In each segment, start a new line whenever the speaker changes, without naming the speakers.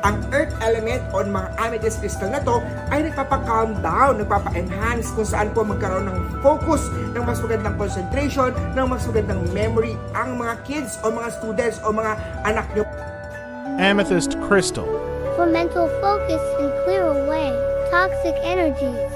Ang earth element o mga amethyst crystal na to ay nagpapa-calm down, nagpapa-enhance kung saan po magkaroon ng focus, ng mas magandang concentration, ng mas magandang memory ang mga kids o mga students o mga anak nyo.
Amethyst crystal.
For mental focus and clear away toxic energies.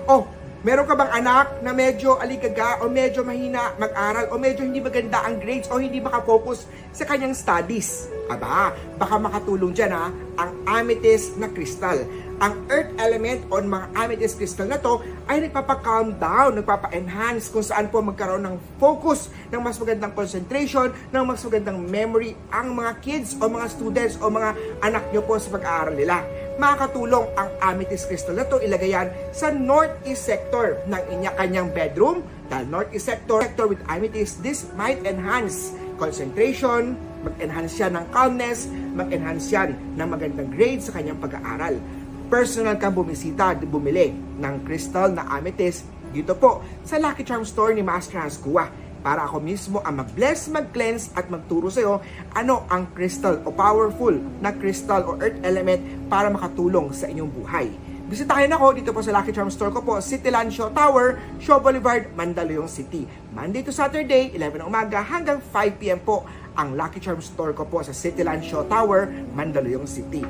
Oh, meron ka bang anak na medyo aligaga o medyo mahina mag-aral o medyo hindi maganda ang grades o hindi makafocus sa kanyang studies? Aba, baka makatulong dyan ang amethyst na crystal. Ang earth element o mga amethyst crystal na to ay nagpapa-calm down, nagpapa-enhance kung saan po magkaroon ng focus, ng mas magandang concentration, ng mas magandang memory ang mga kids o mga students o mga anak nyo po sa pag-aaral nila. Makakatulong ang amethyst crystal na to, ilagay yan sa northeast sector ng kanyang bedroom. Dahil northeast sector with amethyst, this might enhance concentration, mag-enhance siya ng calmness, mag-enhance siya ng magandang grade sa kanyang pag-aaral. Personal kang bumili ng crystal na amethyst dito po sa Lucky Charm Store ni Master Hans Kua para ako mismo ang mag-bless, mag-cleanse at magturo sa iyo ano ang crystal o powerful na crystal o earth element para makatulong sa inyong buhay. Bisitahin ako dito po sa Lucky Charm Store ko po, Cityland Shaw Tower, Shaw Boulevard, Mandaluyong City. Monday to Saturday, 11 ng umaga hanggang 5 p.m. po ang Lucky Charm Store ko po sa Cityland Shaw Tower, Mandaluyong City.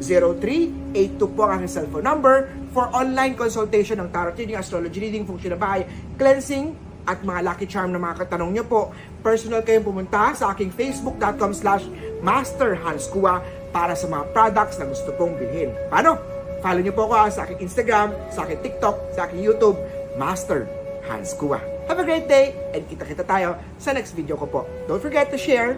0922-829-0382 po ang aking cellphone number for online consultation ng tarot reading, astrology reading, function ng bahay, cleansing, at mga lucky charm na mga katanong nyo po. Personal kayong pumunta sa aking facebook.com/masterhanskua para sa mga products na gusto pong bilhin. Paano? Follow nyo po ako sa aking Instagram, sa aking TikTok, sa aking YouTube, Master Hans Kua. Have a great day and kita-kita tayo sa next video ko po. Don't forget to share,